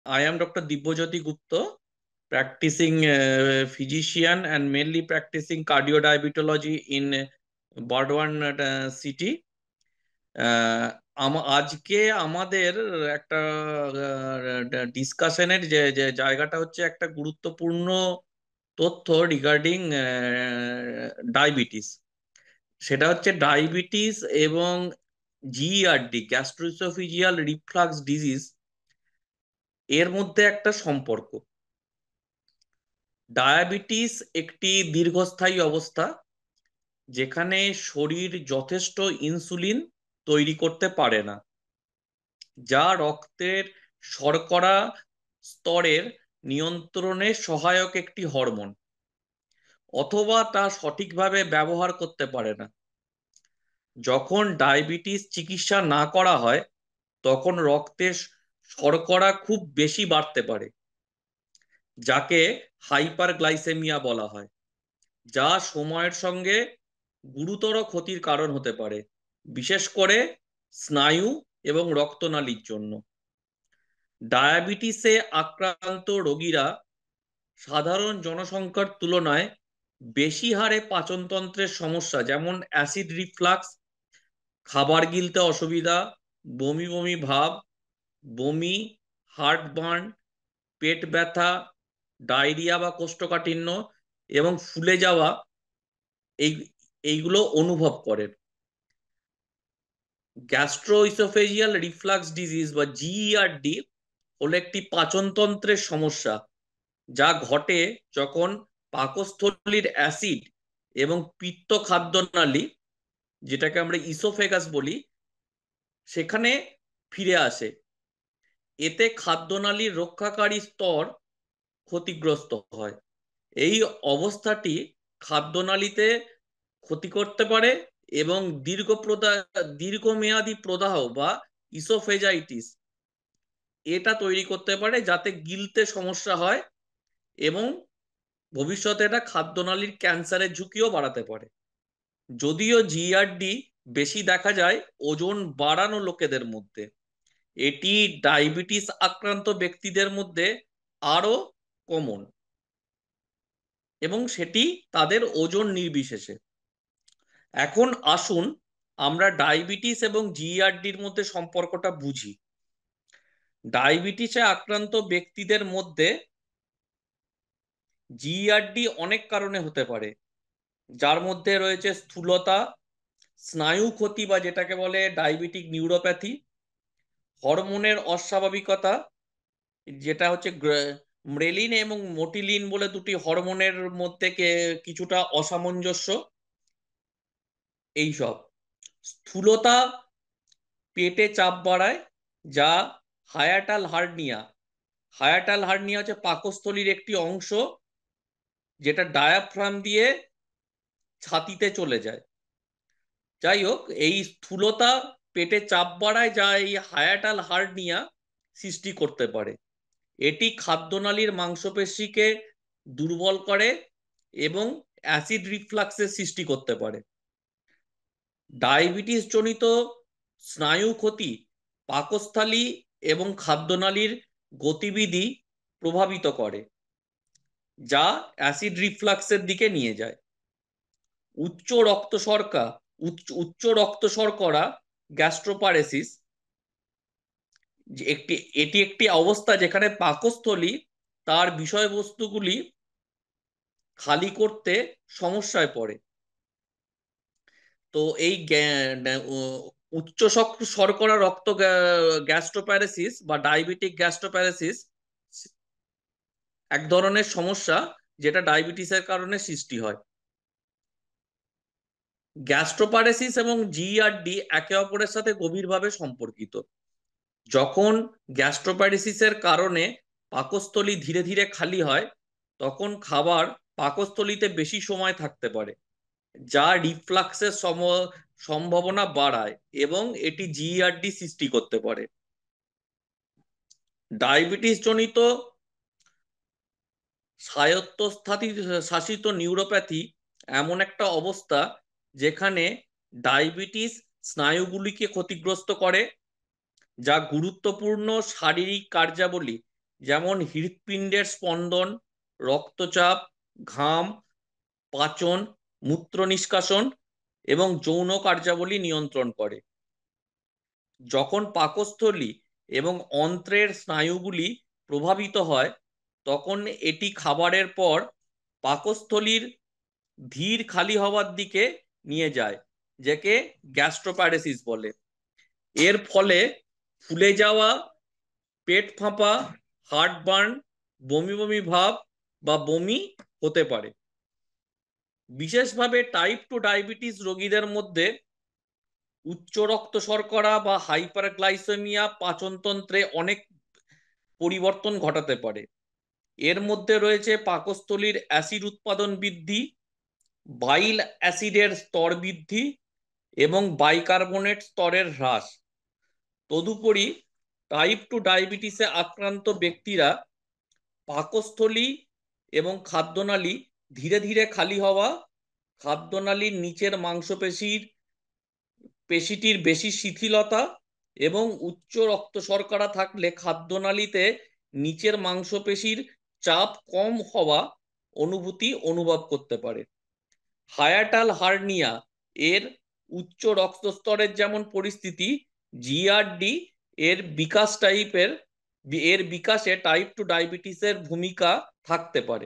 I am Dr. Dibyajyoti Gupta, practicing physician and mainly practicing cardiodiabetology in Burdwan city. আজকে আমাদের একটা ডিসকাশনের যে যে জায়গাটা হচ্ছে একটা গুরুত্বপূর্ণ তথ্য রিগার্ডিং ডায়াবেটিস। সেটা হচ্ছে ডায়াবেটিস এবং জিইআরডি, গ্যাস্ট্রোইসোফেজিয়াল রিফ্লাক্স ডিজিজ, এর মধ্যে একটা সম্পর্ক। ডায়াবেটিস একটি দীর্ঘস্থায়ী অবস্থা যেখানে শরীর যথেষ্ট ইনসুলিন তৈরি করতে পারে না, যা রক্তের শর্করা স্তরের নিয়ন্ত্রণে সহায়ক একটি হরমোন, অথবা তা সঠিকভাবে ব্যবহার করতে পারে না। যখন ডায়াবেটিস চিকিৎসা না করা হয় তখন রক্তে শর্করা খুব বেশি বাড়তে পারে, যাকে হাইপারগ্লাইসেমিয়া বলা হয়, যা সময়ের সঙ্গে গুরুতর ক্ষতির কারণ হতে পারে, বিশেষ করে স্নায়ু এবং রক্তনালীর জন্য। ডায়াবেটিসে আক্রান্ত রোগীরা সাধারণ জনসংখ্যার তুলনায় বেশি হারে পাচনতন্ত্রের সমস্যা, যেমন অ্যাসিড রিফ্লাক্স, খাবার গিলতে অসুবিধা, বমি বমি ভাব, বমি, হার্টবার্ন, পেট ব্যথা, ডায়রিয়া বা কোষ্ঠকাঠিন্য এবং ফুলে যাওয়া, এই এইগুলো অনুভব করেন। গ্যাস্ট্রোইসোফেজিয়াল রিফ্লাক্স ডিজিজ বা জিইআরডি হলো একটি পাচনতন্ত্রের সমস্যা যা ঘটে যখন পাকস্থলীর অ্যাসিড এবং পিত্ত খাদ্যনালী, যেটাকে আমরা ইসোফেগাস বলি, সেখানে ফিরে আসে। এতে খাদ্যনালীর রক্ষাকারী স্তর ক্ষতিগ্রস্ত হয়। এই অবস্থাটি খাদ্যনালীতে ক্ষতি করতে পারে এবং দীর্ঘমেয়াদী প্রদাহ বা ইসোফেজাইটিস এটা তৈরি করতে পারে, যাতে গিলতে সমস্যা হয় এবং ভবিষ্যতে এটা খাদ্যনালীর ক্যান্সারের ঝুঁকিও বাড়াতে পারে। যদিও জিআরডি বেশি দেখা যায় ওজন বাড়ানো লোকেদের মধ্যে, এটি ডায়াবেটিস আক্রান্ত ব্যক্তিদের মধ্যে আরো কমন এবং সেটি তাদের ওজন নির্বিশেষে। এখন আসুন আমরা ডায়াবেটিস এবং জিইআরডির মধ্যে সম্পর্কটা বুঝি। ডায়াবেটিসে আক্রান্ত ব্যক্তিদের মধ্যে জিইআরডি অনেক কারণে হতে পারে, যার মধ্যে রয়েছে স্থূলতা, স্নায়ু ক্ষতি বা যেটাকে বলে ডায়াবেটিক নিউরোপ্যাথি, হরমোনের অস্বাভাবিকতা, যেটা হচ্ছে ম্রেলিন এবং মোটিলিন বলে দুটি হরমোনের মধ্যে কিছুটা অসামঞ্জস্য, এইসব। স্থূলতা পেটে চাপ বাড়ায়, যা হায়াটাল হার্নিয়া। হায়াটাল হার্নিয়া হচ্ছে পাকস্থলীর একটি অংশ যেটা ডায়াফ্রাম দিয়ে ছাতিতে চলে যায়। যাই হোক, এই স্থূলতা পেটে চাপ বাড়ায়, যা এই হায়াটাল হার্নিয়া সৃষ্টি করতে পারে। এটি খাদ্যনালীর মাংসপেশিকে দুর্বল করে এবং অ্যাসিড রিফ্লাক্সের সৃষ্টি করতে পারে। ডায়াবেটিস জনিত স্নায়ু ক্ষতি পাকস্থলী এবং খাদ্যনালীর গতিবিধি প্রভাবিত করে, যা অ্যাসিড রিফ্লাক্সের দিকে নিয়ে যায়। উচ্চ রক্ত শর্করা উচ্চ রক্ত শর্করা গ্যাস্ট্রোপারেসিস এটি একটি অবস্থা যেখানে পাকস্থলী তার বিষয়বস্তুগুলি খালি করতে সমস্যায় পড়ে। তো এই উচ্চ শর্করা রক্ত গ্যাস্ট্রোপ্যারেসিস বা ডায়াবেটিক গ্যাস্ট্রোপ্যারেসিস এক ধরনের সমস্যা যেটা ডায়াবেটিসের কারণে সৃষ্টি হয়। গ্যাস্ট্রোপ্যারেসিস এবং জিইআরডি একে অপরের সাথে গভীরভাবে সম্পর্কিত। যখন গ্যাস্ট্রোপ্যারেসিসের কারণে পাকস্থলী ধীরে ধীরে খালি হয়, তখন খাবার পাকস্থলীতে বেশি সময় থাকতে পারে, যা রিফ্লাক্সের সম্ভাবনা বাড়ায় এবং এটি জিইআরডি সৃষ্টি করতে পারে। ডায়াবেটিস জনিত স্বায়ত্তশাসিত শাসিত নিউরোপ্যাথি এমন একটা অবস্থা যেখানে ডায়াবেটিস স্নায়ুগুলিকে ক্ষতিগ্রস্ত করে, যা গুরুত্বপূর্ণ শারীরিক কার্যাবলী যেমন হৃৎপিণ্ডের স্পন্দন, রক্তচাপ, ঘাম, পাচন, মূত্র নিষ্কাশন এবং যৌন কার্যাবলী নিয়ন্ত্রণ করে। যখন পাকস্থলী এবং অন্ত্রের স্নায়ুগুলি প্রভাবিত হয় তখন এটি খাবারের পর পাকস্থলীর ধীর খালি হওয়ার দিকে নিয়ে যায়, যাকে গ্যাস্ট্রোপ্যারেসিস বলে। এর ফলে ফুলে যাওয়া, পেট ফাঁপা, হার্টবার্ন, বমি বমি ভাব বা বমি হতে পারে। বিশেষভাবে টাইপ 2 ডায়াবেটিস রোগীদের মধ্যে উচ্চ রক্ত শর্করা বা হাইপারগ্লাইসেমিয়া পাচনতন্ত্রে অনেক পরিবর্তন ঘটাতে পারে। এর মধ্যে রয়েছে পাকস্থলীর অ্যাসিড উৎপাদন বৃদ্ধি, বাইল অ্যাসিডের স্তর বৃদ্ধি এবং বাইকার্বনেট স্তরের হ্রাস। তদুপরি টাইপ 2 ডায়াবেটিসে আক্রান্ত ব্যক্তিরা পাকস্থলী এবং খাদ্যনালী ধীরে ধীরে খালি হওয়া, খাদ্যনালীর নিচের পেশিটির বেশি শিথিলতা এবং উচ্চ রক্ত শর্করা থাকলে খাদ্যনালীতে নিচের মাংসপেশির চাপ কম হওয়া অনুভূতি অনুভব করতে পারে। হায়াটাল হার্নিয়া এর উচ্চ রক্তস্তরের যেমন পরিস্থিতি, জিআরডি এর বিকাশে টাইপ 2 ডায়াবেটিসের ভূমিকা থাকতে পারে।